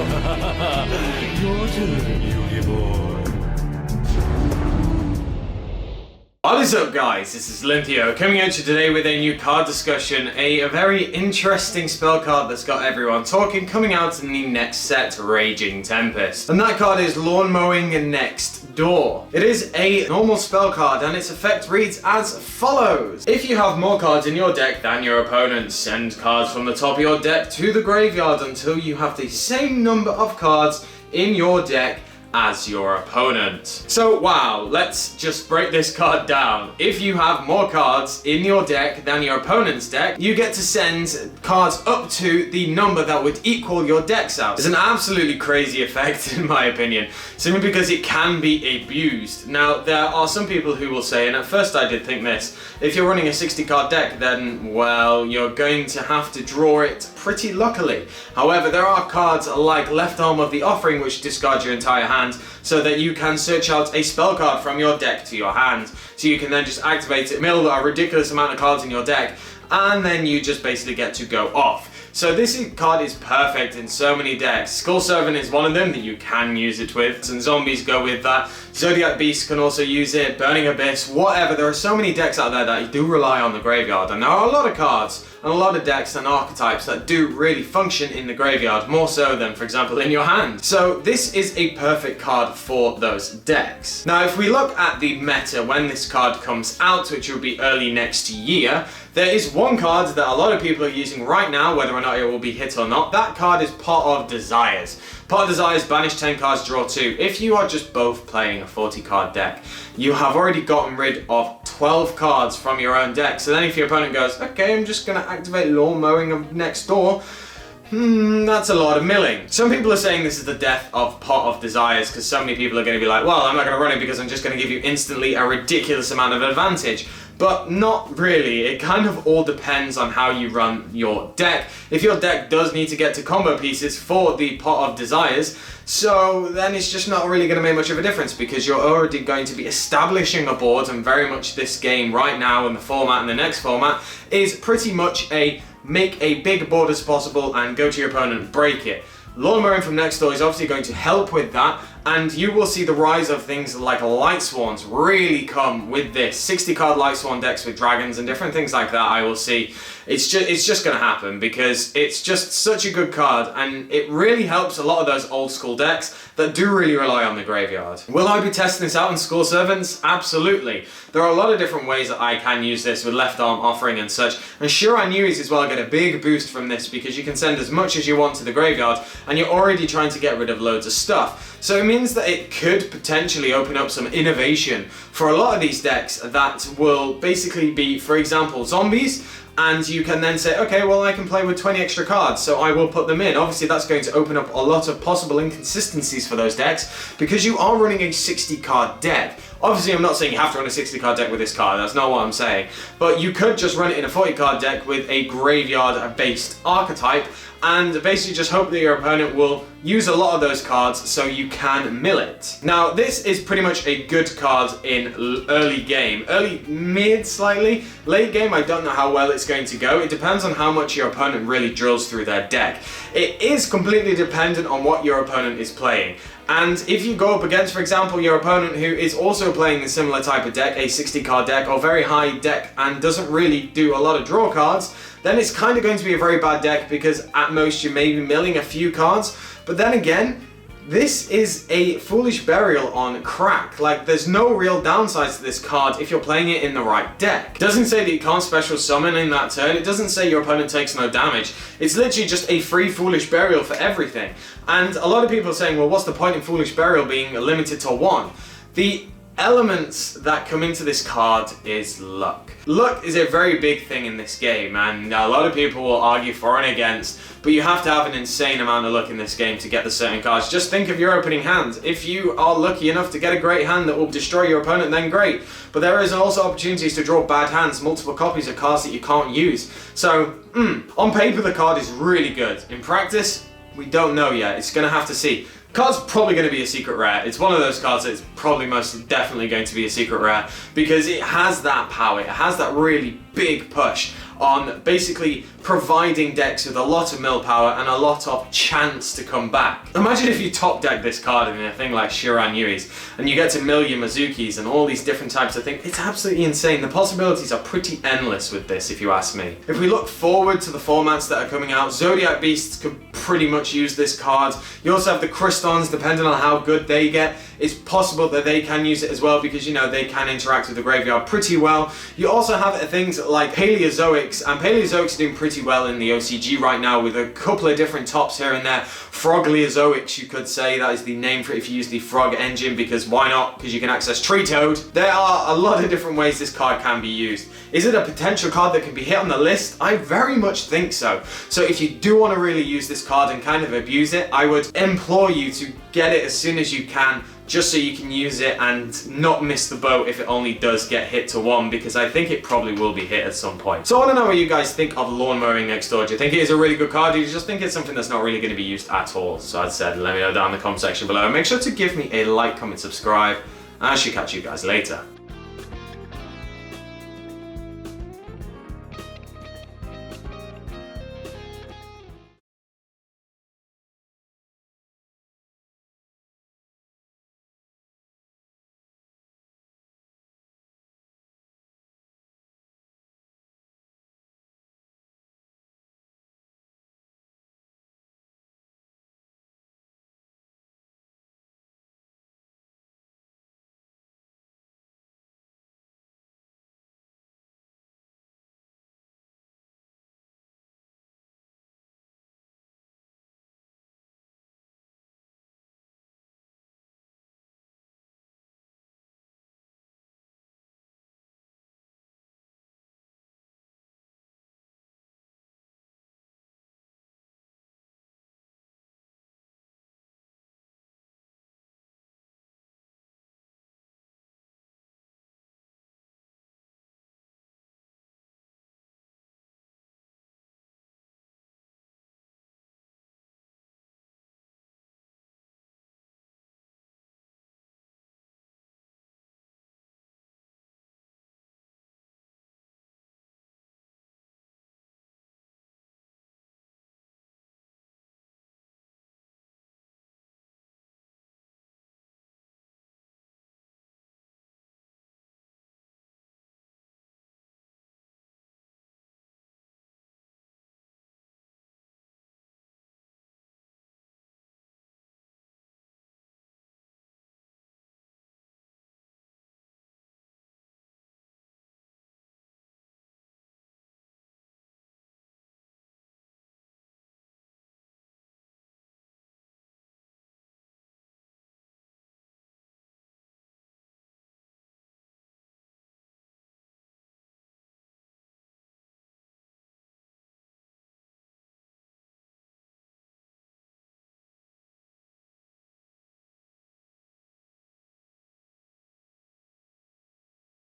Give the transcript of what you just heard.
Your turn, Yogi boy. What is up, guys? This is AlintheaYoh coming at you today with a new card discussion, a very interesting spell card that's got everyone talking, coming out in the next set, Raging Tempest. And that card is Lawnmowing Next Door. It is a normal spell card and its effect reads as follows. If you have more cards in your deck than your opponent, send cards from the top of your deck to the graveyard until you have the same number of cards in your deck as your opponent. So wow, let's just break this card down. If you have more cards in your deck than your opponent's deck, you get to send cards up to the number that would equal your deck size. It's an absolutely crazy effect in my opinion, simply because it can be abused. Now there are some people who will say, and at first I did think this, if you're running a 60 card deck, then well, you're going to have to draw it pretty luckily. However, there are cards like Left Arm of the Offering which discard your entire hand so that you can search out a spell card from your deck to your hand. So you can then just activate it, mill a ridiculous amount of cards in your deck, and then you just basically get to go off. So this card is perfect in so many decks. Skull Servant is one of them that you can use it with, and zombies go with that. Zodiac Beast can also use it, Burning Abyss, whatever. There are so many decks out there that do rely on the graveyard, and there are a lot of cards and a lot of decks and archetypes that do really function in the graveyard, more so than, for example, in your hand. So this is a perfect card for those decks. Now, if we look at the meta when this card comes out, which will be early next year, there is one card that a lot of people are using right now, whether or not it will be hit or not. That card is Pot of Desires. Pot of Desires, banish 10 cards, draw 2. If you are just both playing a 40 card deck, you have already gotten rid of 12 cards from your own deck. So then if your opponent goes, okay, I'm just going to activate Lawnmowing Next Door, that's a lot of milling. Some people are saying this is the death of Pot of Desires because so many people are going to be like, well, I'm not going to run it because I'm just going to give you instantly a ridiculous amount of advantage. But not really. It kind of all depends on how you run your deck. If your deck does need to get to combo pieces for the Pot of Desires, so then it's just not really going to make much of a difference because you're already going to be establishing a board, and very much this game right now in the format and the next format is pretty much a make a big board as possible and go to your opponent and break it. Lawnmowing from Next Door is obviously going to help with that, and you will see the rise of things like Light Swans really come with this. 60 card Light Swan decks with dragons and different things like that I will see. It's just going to happen because it's just such a good card, and it really helps a lot of those old school decks that do really rely on the graveyard. Will I be testing this out in Skull Servants? Absolutely. There are a lot of different ways that I can use this with Left Arm Offering and such, and Sure I Knew It as well get a big boost from this because you can send as much as you want to the graveyard and you're already trying to get rid of loads of stuff. So it means that it could potentially open up some innovation for a lot of these decks that will basically be, for example, zombies, and you can then say, okay, well, I can play with 20 extra cards, so I will put them in. Obviously, that's going to open up a lot of possible inconsistencies for those decks because you are running a 60 card deck. Obviously, I'm not saying you have to run a 60 card deck with this card, that's not what I'm saying. But you could just run it in a 40 card deck with a graveyard based archetype and basically just hope that your opponent will use a lot of those cards so you can mill it. Now, this is pretty much a good card in early game. Early, mid, slightly. Late game, I don't know how well it's going to go. It depends on how much your opponent really drills through their deck. It is completely dependent on what your opponent is playing. And if you go up against, for example, your opponent who is also playing a similar type of deck, a 60 card deck or very high deck and doesn't really do a lot of draw cards, then it's kind of going to be a very bad deck because at most you may be milling a few cards. But then again, this is a Foolish Burial on crack. Like, there's no real downsides to this card if you're playing it in the right deck. It doesn't say that you can't special summon in that turn. It doesn't say your opponent takes no damage. It's literally just a free Foolish Burial for everything. And a lot of people are saying, well, what's the point in Foolish Burial being limited to one? The elements that come into this card is luck. Luck is a very big thing in this game, and a lot of people will argue for and against, but you have to have an insane amount of luck in this game to get the certain cards. Just think of your opening hand. If you are lucky enough to get a great hand that will destroy your opponent, then great. But there is also opportunities to draw bad hands, multiple copies of cards that you can't use. So, on paper the card is really good. In practice, we don't know yet. It's going to have to see. Card's probably going to be a secret rare. It's one of those cards that's probably most definitely going to be a secret rare because it has that power. It has that really big push on basically providing decks with a lot of mill power and a lot of chance to come back. Imagine if you top deck this card in a thing like Shiran Yui's and you get to mill your Mizukis and all these different types of things. It's absolutely insane. The possibilities are pretty endless with this, if you ask me. If we look forward to the formats that are coming out, Zodiac Beasts could pretty much use this card. You also have the Crystons, depending on how good they get. It's possible that they can use it as well because, you know, they can interact with the graveyard pretty well. You also have things like Paleozoics, and Paleozoics are doing pretty well in the OCG right now with a couple of different tops here and there. Frogleozoics, you could say, that is the name for it if you use the Frog engine, because why not? Because you can access Tree Toad. There are a lot of different ways this card can be used. Is it a potential card that can be hit on the list? I very much think so. So if you do want to really use this card and kind of abuse it, I would implore you to get it as soon as you can, just so you can use it and not miss the boat if it only does get hit to 1, because I think it probably will be hit at some point. So I don't know what you guys think of Lawnmowing next door. Do you think it is a really good card, or do you just think it's something that's not really going to be used at all? So as I said, let me know down in the comment section below. Make sure to give me a like, comment, subscribe, and I shall catch you guys later.